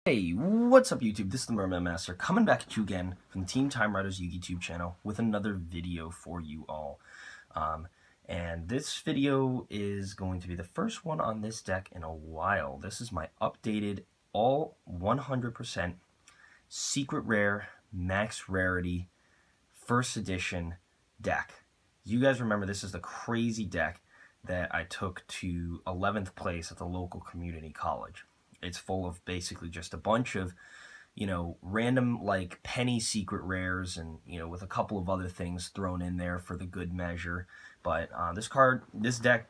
Hey, what's up YouTube? This is the Mermail Master coming back at you again from the Team Time Riders YouTube channel with another video for you all. And this video is going to be the first one on this deck in a while. This is my updated all 100% secret rare, max rarity, first edition deck. You guys remember this is the crazy deck that I took to 11th place at the local community college. It's full of basically just a bunch of, random like penny secret rares and, with a couple of other things thrown in there for the good measure. But this deck,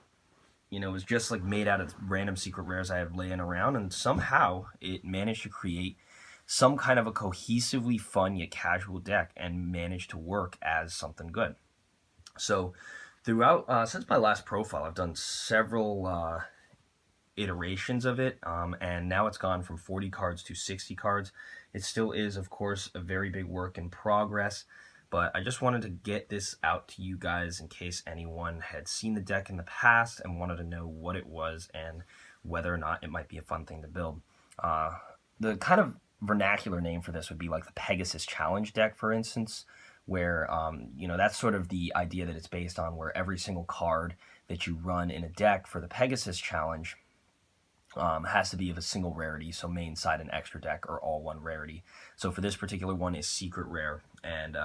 was just like made out of random secret rares I had laying around, and somehow it managed to create some kind of a cohesively fun yet casual deck and managed to work as something good. So throughout, since my last profile, I've done several iterations of it, and now it's gone from 40 cards to 60 cards. It still is, of course, a very big work in progress, but I just wanted to get this out to you guys in case anyone had seen the deck in the past and wanted to know what it was and whether or not it might be a fun thing to build. The kind of vernacular name for this would be like the Pegasus Challenge deck, for instance, where, that's sort of the idea that it's based on, where every single card that you run in a deck for the Pegasus Challenge has to be of a single rarity, so main, side, and extra deck are all one rarity. So for this particular one is secret rare, and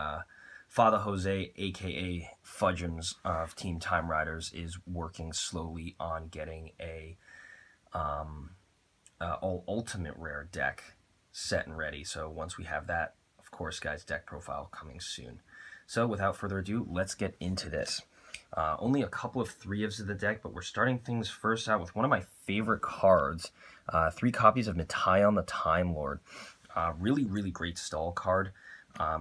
Father Jose, aka Fudgems of Team Time Riders, is working slowly on getting a all ultimate rare deck set and ready. So once we have that, of course, guys, deck profile coming soon. So without further ado, let's get into this. Only a couple of 3-ofs of the deck, but we're starting things first out with one of my favorite cards, 3 copies of Metaion the Time Lord. Really, really great stall card.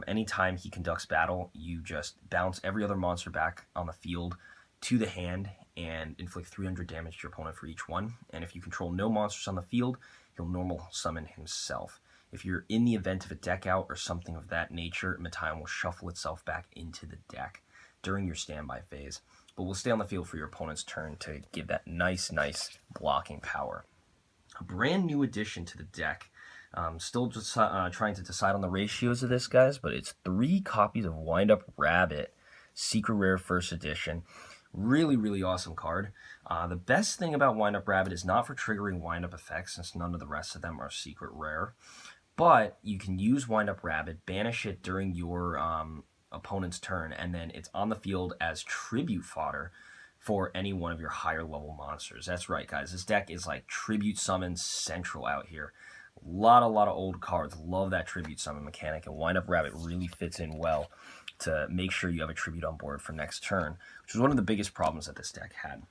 Anytime he conducts battle, you just bounce every other monster back on the field to the hand and inflict 300 damage to your opponent for each one. And if you control no monsters on the field, he'll normal summon himself. If you're in the event of a deck out or something of that nature, Metaion will shuffle itself back into the deck during your standby phase, but will stay on the field for your opponent's turn to give that nice blocking power. A brand new addition to the deck. Still just trying to decide on the ratios of this, guys, but it's 3 copies of Wind Up Rabbit, secret rare first edition. Really, really awesome card. The best thing about Wind Up Rabbit is not for triggering wind up effects, since none of the rest of them are secret rare, but you can use Wind Up Rabbit, banish it during your opponent's turn, and then it's on the field as tribute fodder for any one of your higher level monsters. That's right, guys, this deck is like tribute summon central out here. A lot of old cards love that tribute summon mechanic, and Wind Up Rabbit really fits in well to make sure you have a tribute on board for next turn, which is one of the biggest problems that this deck had.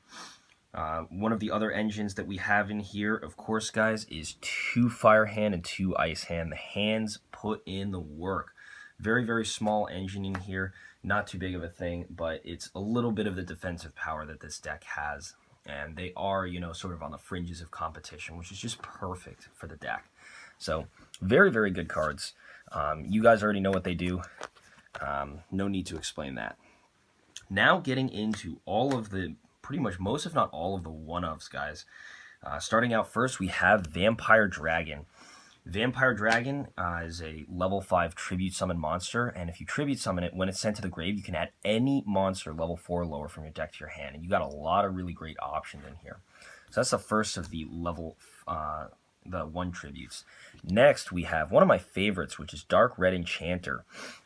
One of the other engines that we have in here, of course, guys, is 2 Fire Hand and 2 Ice Hand. The hands put in the work. Very, very small engine in here, not too big of a thing, but it's a little bit of the defensive power that this deck has. And they are, sort of on the fringes of competition, which is just perfect for the deck. So, very, very good cards. You guys already know what they do. No need to explain that. Now getting into all of the, pretty much most, if not all of the one-ofs, guys. Starting out first, we have Vampire Dragon. Vampire Dragon is a level 5 tribute summon monster, and if you tribute summon it, when it's sent to the grave, you can add any monster level 4 or lower from your deck to your hand, and you got a lot of really great options in here. So that's the first of the level, the 1 tributes. Next, we have one of my favorites, which is Dark Red Enchanter.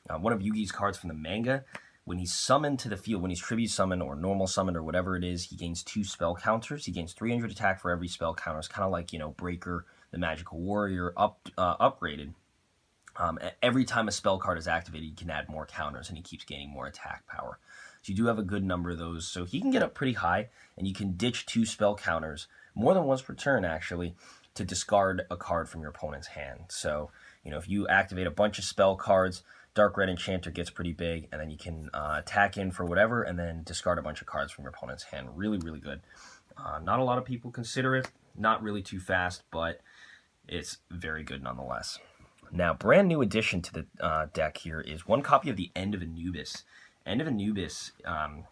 One of Yugi's cards from the manga. When he's summoned to the field, when he's tribute summoned or normal summoned or whatever it is, he gains 2 spell counters. He gains 300 attack for every spell counter. It's kind of like, Breaker, the Magical Warrior, upgraded. Every time a spell card is activated, you can add more counters, and he keeps gaining more attack power. So you do have a good number of those. So he can get up pretty high, and you can ditch 2 spell counters, more than once per turn, actually, to discard a card from your opponent's hand. So, if you activate a bunch of spell cards, Dark Red Enchanter gets pretty big, and then you can attack in for whatever, and then discard a bunch of cards from your opponent's hand. Really, really good. Not a lot of people consider it. Not really too fast, but it's very good nonetheless. Now, brand new addition to the deck here is 1 copy of the End of Anubis. End of Anubis,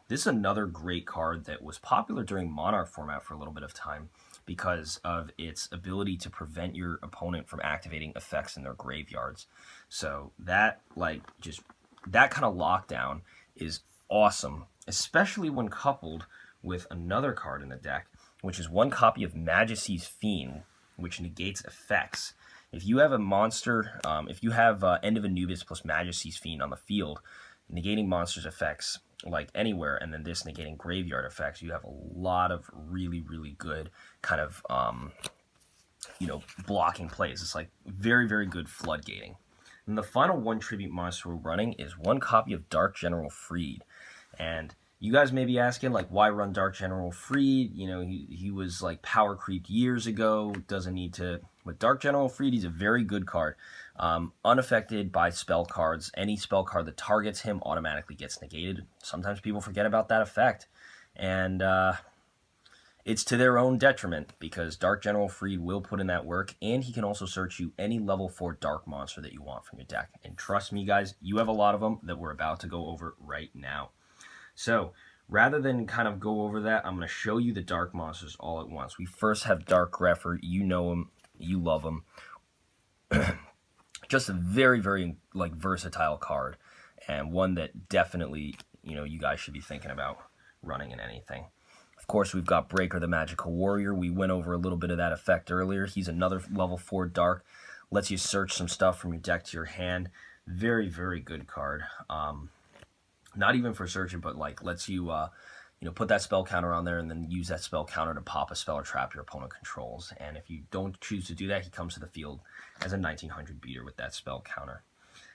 this is another great card that was popular during Monarch format for a little bit of time. because of its ability to prevent your opponent from activating effects in their graveyards. So that, like, just that kind of lockdown is awesome, especially when coupled with another card in the deck, which is one copy of Majesty's Fiend, which negates effects. If you have a monster, if you have End of Anubis plus Majesty's Fiend on the field, negating monsters' effects like anywhere, and then this negating graveyard effects, you have a lot of really, really good kind of, blocking plays. It's like very, very good floodgating. And the final one tribute monster we're running is one copy of Dark General Freed. And you guys may be asking, like, why run Dark General Freed? You know, he was, like, power creeped years ago, doesn't need to... With Dark General Freed, he's a very good card. Unaffected by spell cards. Any spell card that targets him automatically gets negated. Sometimes people forget about that effect. And it's to their own detriment, because Dark General Freed will put in that work, and he can also search you any level 4 dark monster that you want from your deck. And trust me, guys, you have a lot of them that we're about to go over right now. So, rather than kind of go over that, I'm going to show you the dark monsters all at once. We first have Dark Grepher. You know him. You love him. Just a very, very, like, versatile card. And one that definitely, you guys should be thinking about running in anything. Of course, we've got Breaker the Magical Warrior. We went over a little bit of that effect earlier. He's another level 4 dark. Lets you search some stuff from your deck to your hand. Very, very good card. Not even for searching, but like lets you, put that spell counter on there and then use that spell counter to pop a spell or trap your opponent controls. And if you don't choose to do that, he comes to the field as a 1900 beater with that spell counter.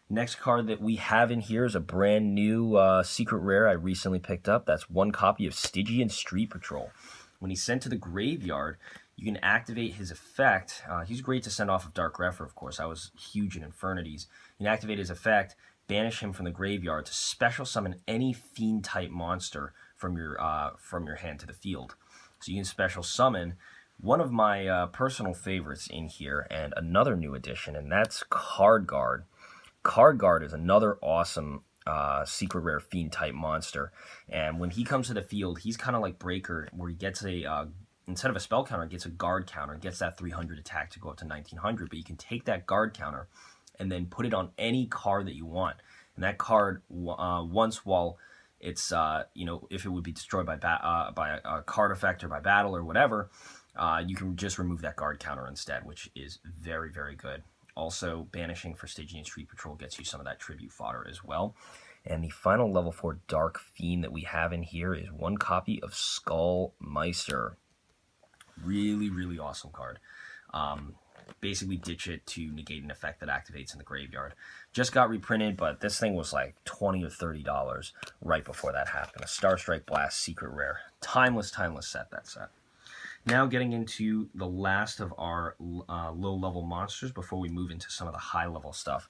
Next card that we have in here is a brand new secret rare I recently picked up. That's one copy of Stygian Street Patrol. When he's sent to the graveyard, you can activate his effect. He's great to send off of Dark Grepher, of course. I was huge in Infernities. You can activate his effect, banish him from the graveyard to special summon any fiend type monster from your hand to the field. So you can special summon one of my personal favorites in here, and another new addition, and that's Card Guard. Card Guard is another awesome secret rare fiend type monster, and when he comes to the field, he's kind of like Breaker, where he gets a instead of a spell counter, gets a guard counter, gets that 300 attack to go up to 1900. But you can take that guard counter and then put it on any card that you want. And that card, once while it's, if it would be destroyed by a card effect or by battle or whatever, you can just remove that guard counter instead, which is very, very good. Also, banishing for Stygian Street Patrol gets you some of that tribute fodder as well. And the final level 4 Dark Fiend that we have in here is one copy of Skullmeister. Really, really awesome card. Basically ditch it to negate an effect that activates in the graveyard. Just got reprinted, but this thing was like $20 or $30 right before that happened. A Starstrike Blast secret rare. Timeless set, that set. Now getting into the last of our low-level monsters before we move into some of the high-level stuff.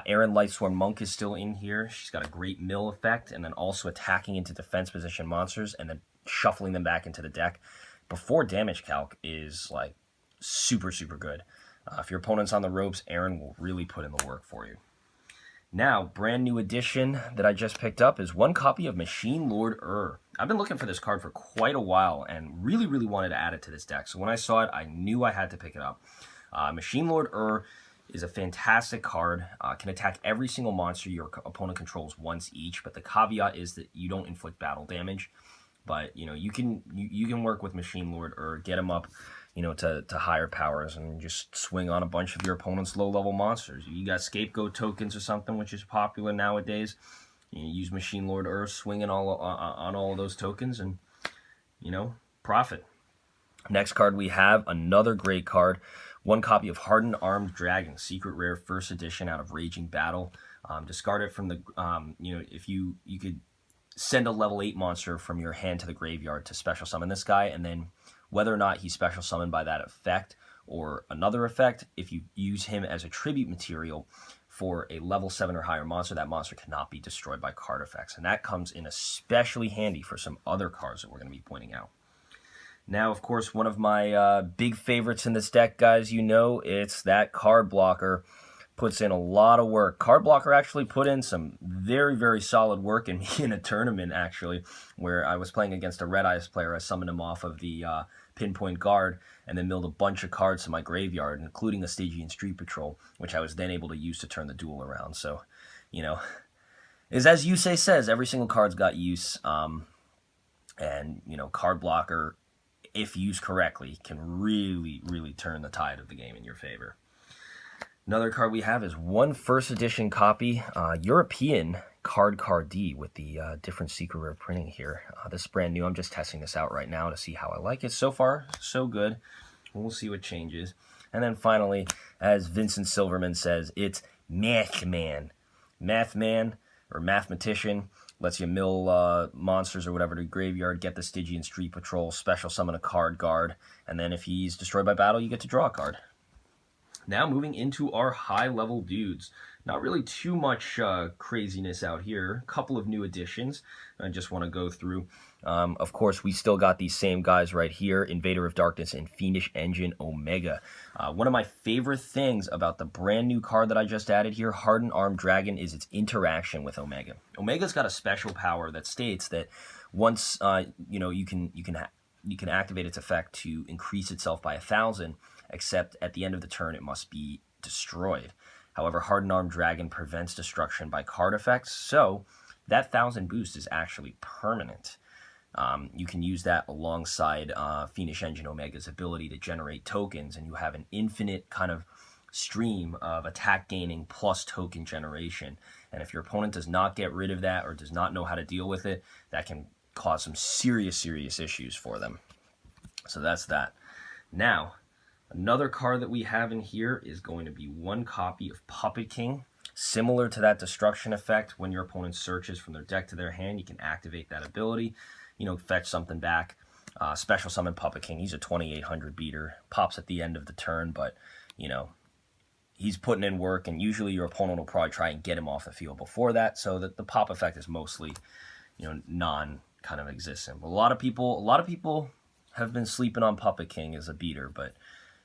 Erin Lightsworn Monk is still in here. She's got a great mill effect, and then also attacking into defense position monsters and then shuffling them back into the deck before damage calc is like super, super good. If your opponent's on the ropes, Erin will really put in the work for you. Now, brand new edition that I just picked up is one copy of Machine Lord I've been looking for this card for quite a while and really, really wanted to add it to this deck. So when I saw it, I knew I had to pick it up. Machine Lord is a fantastic card. Can attack every single monster your opponent controls once each, but the caveat is that you don't inflict battle damage. But you can work with Machine Lord get him up, to higher powers and just swing on a bunch of your opponent's low-level monsters. You got Scapegoat tokens or something, which is popular nowadays. You use Machine Lord swinging on all of those tokens and, profit. Next card we have, another great card. One copy of Hardened Armed Dragon, secret rare, first edition out of Raging Battle. Discard it from the, if you could send a level 8 monster from your hand to the graveyard to special summon this guy, and then whether or not he's special summoned by that effect or another effect, if you use him as a tribute material for a level 7 or higher monster, that monster cannot be destroyed by card effects. And that comes in especially handy for some other cards that we're going to be pointing out. Now, of course, one of my big favorites in this deck, guys, it's that Card Blocker. Puts in a lot of work. Card Blocker actually put in some very, very solid work in a tournament, actually, where I was playing against a Red Eyes player. I summoned him off of the Pinpoint Guard, and then milled a bunch of cards to my graveyard, including a Stygian Street Patrol, which I was then able to use to turn the duel around. So, you know, is as Yusei says, every single card's got use, and, you know, Card Blocker, if used correctly, can really, really turn the tide of the game in your favor. Another card we have is one first edition copy, European Card D with the different secret rare printing here. This is brand new. I'm just testing this out right now to see how I like it. So far, so good. We'll see what changes. And then finally, as Vincent Silverman says, it's Math Man. Math Man, or Mathematician, lets you mill monsters or whatever to graveyard, get the Stygian Street Patrol, special summon a card guard, and then if he's destroyed by battle, you get to draw a card. Now moving into our high-level dudes. Not really too much craziness out here. A couple of new additions I just want to go through. Of course, we still got these same guys right here, Invader of Darkness and Fiendish Engine Omega. One of my favorite things about the brand new card that I just added here, Hardened Armed Dragon, is its interaction with Omega. Omega's got a special power that states that once you know, you can activate its effect to increase itself by 1,000, except at the end of the turn it must be destroyed. However, Hardened Armed Dragon prevents destruction by card effects, so that 1,000 boost is actually permanent. You can use that alongside Fiendish Engine Omega's ability to generate tokens, and you have an infinite kind of stream of attack gaining plus token generation. And if your opponent does not get rid of that or does not know how to deal with it, that can cause some serious issues for them. So that's that. Now, another card that we have in here is going to be one copy of Puppet King. Similar to that destruction effect, when your opponent searches from their deck to their hand, you can activate that ability, you know, fetch something back. Special summon Puppet King. He's a 2,800 beater. Pops at the end of the turn, but, you know, he's putting in work, and usually your opponent will probably try and get him off the field before that, so that the pop effect is mostly, you know, non-kind of existent. But a lot of people have been sleeping on Puppet King as a beater, but,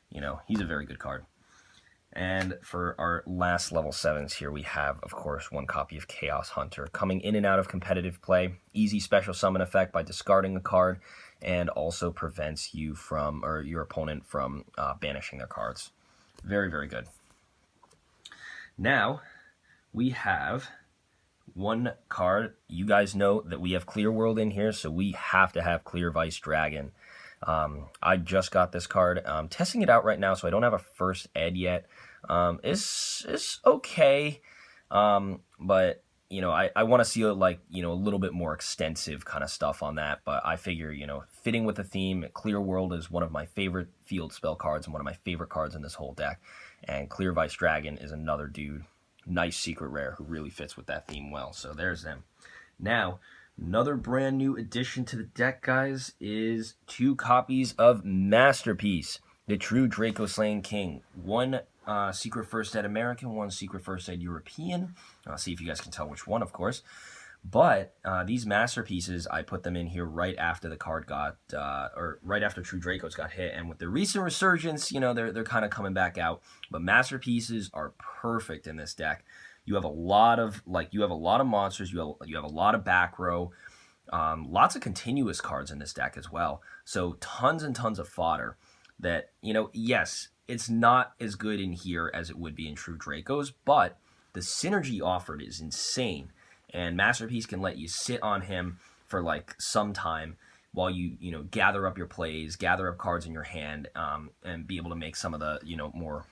you know, he's a very good card. And for our last level 7s here, we have, of course, one copy of Chaos Hunter. Coming in and out of competitive play, easy special summon effect by discarding a card, and also prevents you from, or your opponent from, banishing their cards. Very, very good. Now, we have one card. You guys know that we have Clear World in here, so we have to have Clear Vice Dragon. I just got this card. I'm testing it out right now, so I don't have a first ed yet. It's okay, but, you know, I want to see, like, you know, a little bit more extensive kind of stuff on that, but I figure, you know, fitting with the theme, Clear World is one of my favorite field spell cards and one of my favorite cards in this whole deck, and Clear Vice Dragon is another dude, nice secret rare, who really fits with that theme well, so there's them. Now, another brand new addition to the deck, guys, is 2 copies of Masterpiece, the True Draco Slaying King. One Secret First Ed American, one Secret First Ed European. I'll see if you guys can tell which one, of course. But these Masterpieces, I put them in here right after the card got, or right after True Dracos got hit. And with the recent resurgence, you know, they're kind of coming back out. But Masterpieces are perfect in this deck. You have a lot of monsters. You have a lot of back row. Lots of continuous cards in this deck as well. So tons and tons of fodder that, you know, yes, it's not as good in here as it would be in True Dracos, but the synergy offered is insane. And Masterpiece can let you sit on him for, like, some time while you know, gather up your plays, gather up cards in your hand, and be able to make some of the, you know, more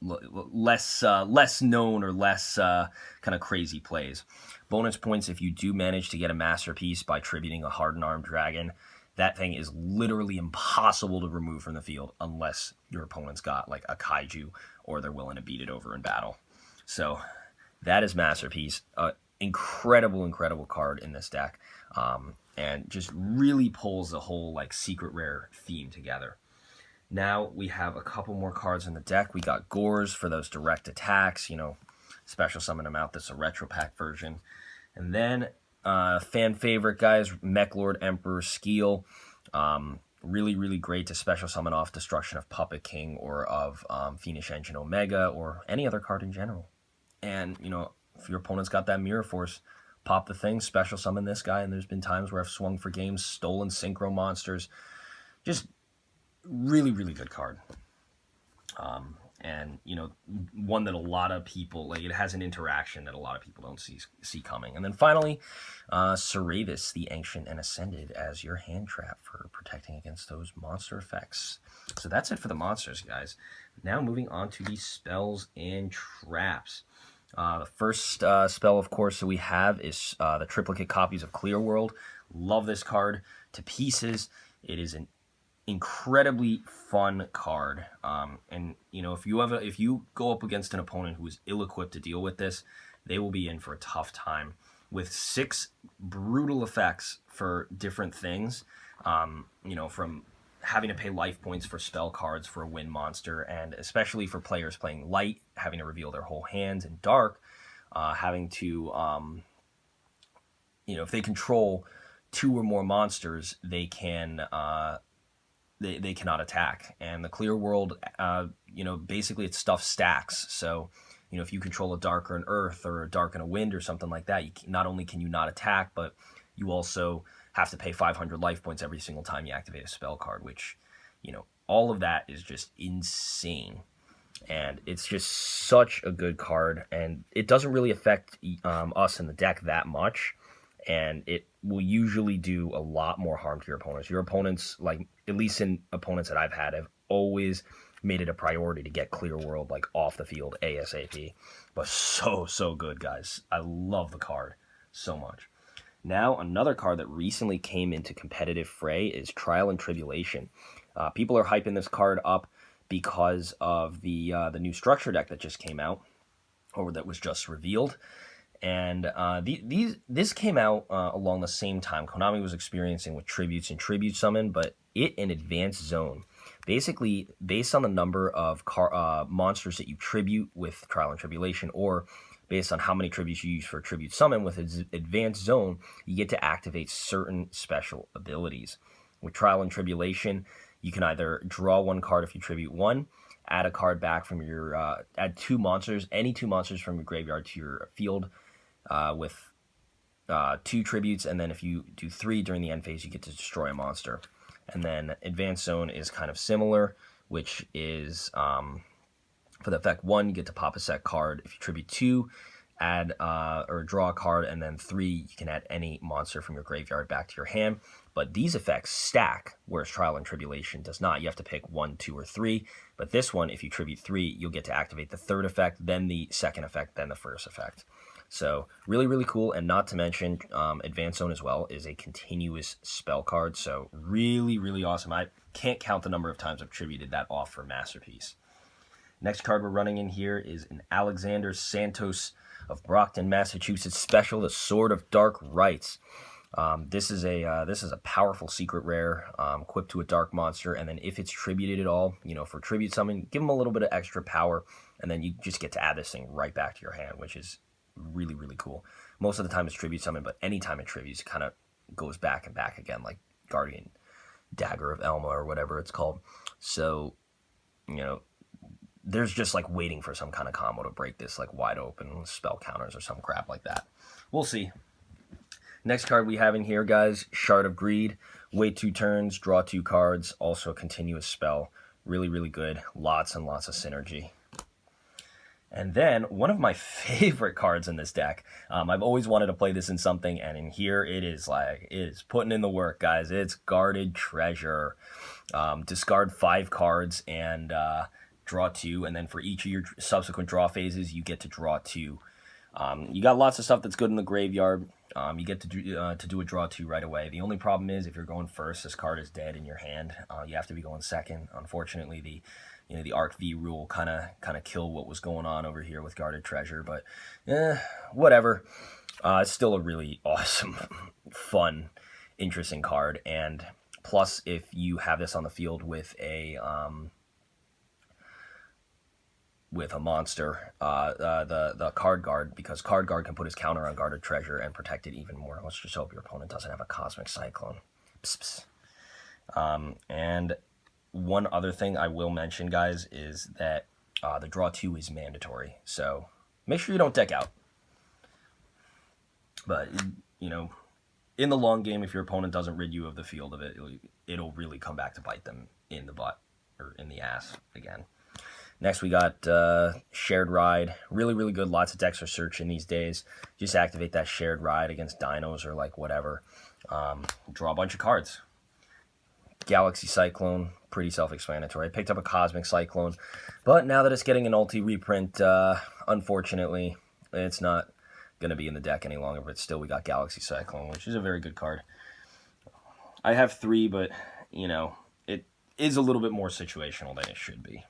less known or less kind of crazy plays. Bonus points if you do manage to get a Masterpiece by tributing a Hardened Armed Dragon. That thing is literally impossible to remove from the field unless your opponent's got, like, a Kaiju or they're willing to beat it over in battle. So that is Masterpiece. Incredible card in this deck, and just really pulls the whole, like, secret rare theme together. Now we have a couple more cards in the deck. We got Gores for those direct attacks, you know, special summon them out. That's a retro pack version. And then fan favorite, guys, Mech Lord Emperor Skeel. Really great to special summon off destruction of Puppet King or of Fiendish Engine Omega or any other card in general. And, you know, if your opponent's got that Mirror Force, pop the thing, special summon this guy, and there's been times where I've swung for games, stolen Synchro monsters. Just really, really good card. And you know, one that a lot of people like. It has an interaction that a lot of people don't see coming. And then finally, Ceravis, the Ancient and Ascended, as your hand trap for protecting against those monster effects. So that's it for the monsters, guys. Now moving on to the spells and traps. The first spell, of course, that we have is the triplicate copies of Clear World. Love this card to pieces. It is an incredibly fun card, and you know, if you go up against an opponent who is ill-equipped to deal with this, they will be in for a tough time. With 6 brutal effects for different things, you know, from having to pay life points for spell cards for a win monster, and especially for players playing light, having to reveal their whole hands, and dark, having to, you know, if they control 2 or more monsters, they can. They cannot attack. And the Clear World, you know, basically it's stuff stacks. So, you know, if you control a dark or an earth or a dark and a wind or something like that, not only can you not attack, but you also have to pay 500 life points every single time you activate a spell card, which, you know, all of that is just insane. And it's just such a good card, and it doesn't really affect us in the deck that much. And it will usually do a lot more harm to your opponents. Your opponents, like, at least in opponents that I've had, have always made it a priority to get Clear World, like, off the field ASAP. But so good, guys. I love the card so much. Now, another card that recently came into competitive fray is Trial and Tribulation. People are hyping this card up because of the new structure deck that just came out, or that was just revealed. And this came out along the same time Konami was experiencing with Tributes and Tribute Summon, but it in Advanced Zone. Basically, based on the number of monsters that you tribute with Trial and Tribulation, or based on how many tributes you use for Tribute Summon, with Advanced Zone, you get to activate certain special abilities. With Trial and Tribulation, you can either draw 1 card if you tribute 1, add a card back from your, add 2 monsters, any 2 monsters from your graveyard to your field, with 2 tributes, and then if you do 3 during the end phase, you get to destroy a monster. And then Advanced Zone is kind of similar, which is for the effect 1, you get to pop a set card. If you tribute 2, add or draw a card, and then 3, you can add any monster from your graveyard back to your hand. But these effects stack, whereas Trial and Tribulation does not. You have to pick 1, 2, or 3. But this one, if you tribute 3, you'll get to activate the 3rd effect, then the 2nd effect, then the 1st effect. So really, really cool. And not to mention, Advanced Zone as well is a continuous spell card. So really, really awesome. I can't count the number of times I've tributed that off for Masterpiece. Next card we're running in here is an Alexander Santos of Brockton, Massachusetts special, the Sword of Dark Rites. This is a powerful secret rare, equipped to a dark monster, and then if it's tributed at all, you know, for tribute summon, give them a little bit of extra power, and then you just get to add this thing right back to your hand, which is really, really cool. Most of the time it's tribute summon, but anytime it tributes, it kind of goes back and back again, like Guardian Dagger of Elma or whatever it's called. So, you know, there's just like waiting for some kind of combo to break this like wide open spell counters or some crap like that. We'll see. Next card we have in here, guys, Shard of Greed. Wait 2 turns, draw 2 cards, also a continuous spell. Really, really good. Lots and lots of synergy. And then, one of my favorite cards in this deck, I've always wanted to play this in something, and in here it is putting in the work, guys. It's Guarded Treasure. Discard 5 cards and draw 2, and then for each of your subsequent draw phases, you get to draw 2. You got lots of stuff that's good in the graveyard. You get to do a draw 2 right away. The only problem is if you're going first, this card is dead in your hand. You have to be going second. Unfortunately, the Arc V rule kind of killed what was going on over here with Guarded Treasure, but whatever. It's still a really awesome, fun, interesting card. And plus, if you have this on the field with a monster, the card guard, because card guard can put his counter on Guarded Treasure and protect it even more. Let's just hope your opponent doesn't have a Cosmic Cyclone. Psst, psst. And one other thing I will mention, guys, is that the draw 2 is mandatory. So make sure you don't deck out. But, you know, in the long game, if your opponent doesn't rid you of the field of it, it'll really come back to bite them in the butt, or in the ass again. Next, we got Shared Ride. Really, really good. Lots of decks are searching these days. Just activate that Shared Ride against dinos or like whatever. Draw a bunch of cards. Galaxy Cyclone, pretty self-explanatory. I picked up a Cosmic Cyclone, but now that it's getting an ulti reprint, unfortunately, it's not going to be in the deck any longer, but still we got Galaxy Cyclone, which is a very good card. I have 3, but, you know, it is a little bit more situational than it should be.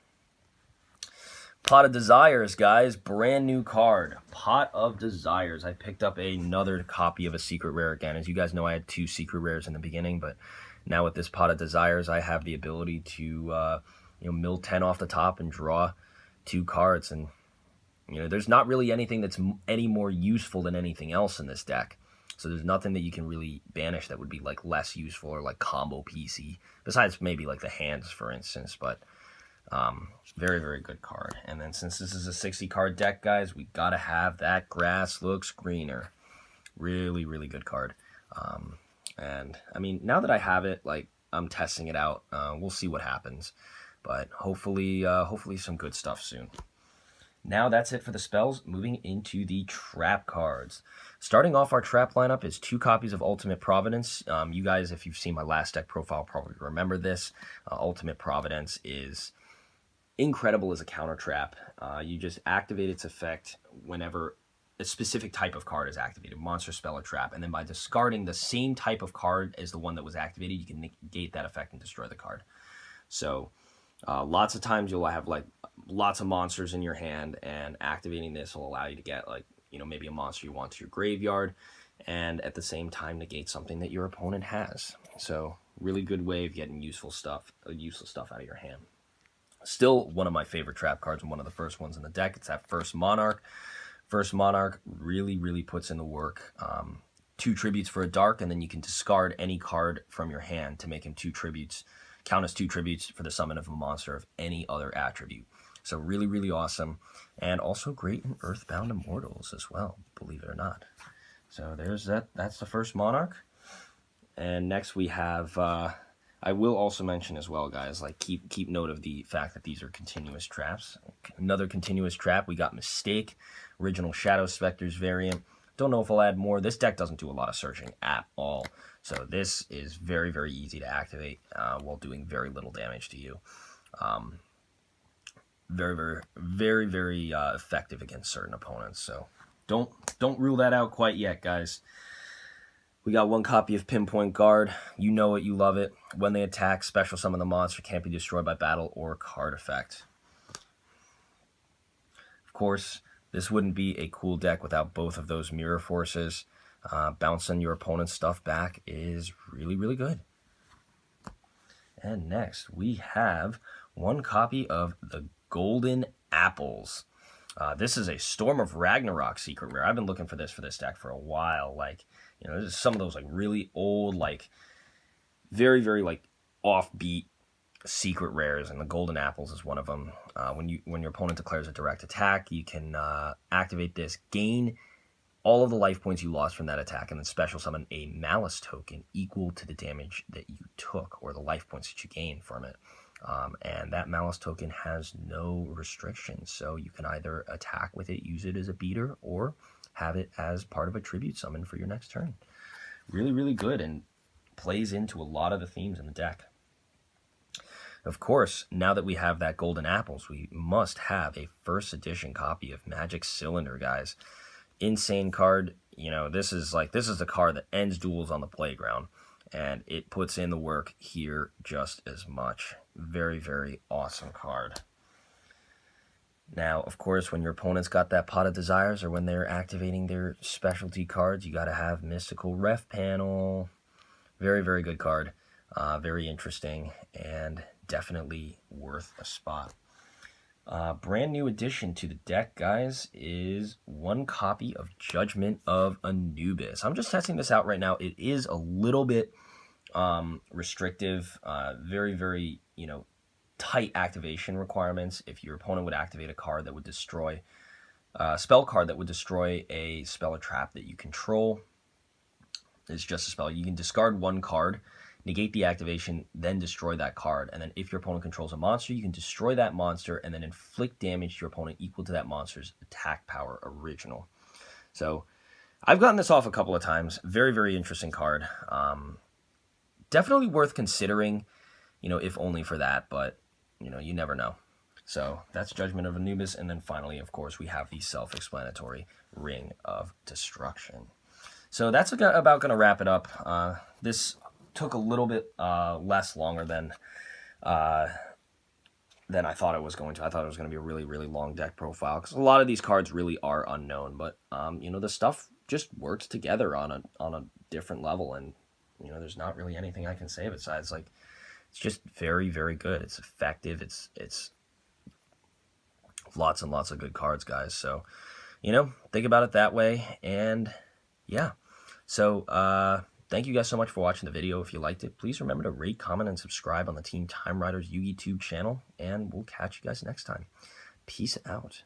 Pot of Desires, guys. Brand new card. Pot of Desires. I picked up another copy of a secret rare again. As you guys know, I had 2 secret rares in the beginning, but now with this Pot of Desires, I have the ability to mill 10 off the top and draw 2 cards. And, you know, there's not really anything that's any more useful than anything else in this deck. So there's nothing that you can really banish that would be, like, less useful or, like, combo PC. Besides maybe, like, the hands, for instance, but... very, very good card. And then since this is a 60-card deck, guys, we gotta have that Grass Looks Greener. Really, really good card. And, I mean, now that I have it, like, I'm testing it out. We'll see what happens. But hopefully some good stuff soon. Now that's it for the spells. Moving into the trap cards. Starting off our trap lineup is 2 copies of Ultimate Providence. You guys, if you've seen my last deck profile, probably remember this. Ultimate Providence is... incredible as a counter trap. You just activate its effect whenever a specific type of card is activated, monster, spell, or trap, and then by discarding the same type of card as the one that was activated, you can negate that effect and destroy the card. So lots of times you'll have like lots of monsters in your hand, and activating this will allow you to get like, you know, maybe a monster you want to your graveyard, and at the same time negate something that your opponent has. So really good way of getting useful stuff out of your hand. Still one of my favorite trap cards and one of the first ones in the deck. It's that First Monarch. First Monarch really, really puts in the work. 2 tributes for a dark, and then you can discard any card from your hand to make him 2 tributes. Count as 2 tributes for the summon of a monster of any other attribute. So really, really awesome. And also great in Earthbound Immortals as well, believe it or not. So there's that. That's the First Monarch. And next we have... I will also mention as well, guys, like keep note of the fact that these are continuous traps. Another continuous trap, we got Mistake, original Shadow Specters variant. Don't know if I'll add more. This deck doesn't do a lot of searching at all. So this is very, very easy to activate while doing very little damage to you. Very, very, very, very effective against certain opponents. So don't rule that out quite yet, guys. We got 1 copy of Pinpoint Guard. You know it, you love it. When they attack, special summon the monster, can't be destroyed by battle or card effect. Of course, this wouldn't be a cool deck without both of those Mirror Forces. Bouncing your opponent's stuff back is really, really good. And next, we have 1 copy of the Golden Apples. This is a Storm of Ragnarok secret rare. I've been looking for this deck for a while. Like, you know, this is some of those like really old, like very, very like offbeat secret rares, and the Golden Apples is one of them. When your opponent declares a direct attack, you can activate this, gain all of the life points you lost from that attack, and then special summon a Malice token equal to the damage that you took or the life points that you gained from it. And that Malice token has no restrictions, so you can either attack with it, use it as a beater, or have it as part of a tribute summon for your next turn. Really, really good, and plays into a lot of the themes in the deck. Of course, now that we have that Golden Apples, we must have a first edition copy of Magic Cylinder, guys. Insane card. You know, this is the card that ends duels on the playground, and it puts in the work here just as much. Very, very awesome card. Now, of course, when your opponent's got that Pot of Desires, or when they're activating their specialty cards, you got to have Mystical Ref Panel. Very, very good card. Very interesting, and definitely worth a spot. Brand new addition to the deck, guys, is 1 copy of Judgment of Anubis. I'm just testing this out right now. It is a little bit restrictive. Very, very, you know, tight activation requirements. If your opponent would activate a card that would destroy spell card that would destroy a spell or trap that you control, is just a spell. You can discard one card, negate the activation, then destroy that card. And then if your opponent controls a monster, you can destroy that monster and then inflict damage to your opponent equal to that monster's attack power original. So I've gotten this off a couple of times. Very, very interesting card. Definitely worth considering, if only for that, but, you never know. So that's Judgment of Anubis. And then finally, of course, we have the self-explanatory Ring of Destruction. So that's about going to wrap it up. This took a little bit less longer than I thought it was going to. I thought it was going to be a really, really long deck profile because a lot of these cards really are unknown. But, the stuff just works together on a different level. And, there's not really anything I can say besides, like, it's just very, very good. It's effective. It's lots and lots of good cards, guys. So, think about it that way. And, yeah. So, thank you guys so much for watching the video. If you liked it, please remember to rate, comment, and subscribe on the Team Time Riders YouTube channel. And we'll catch you guys next time. Peace out.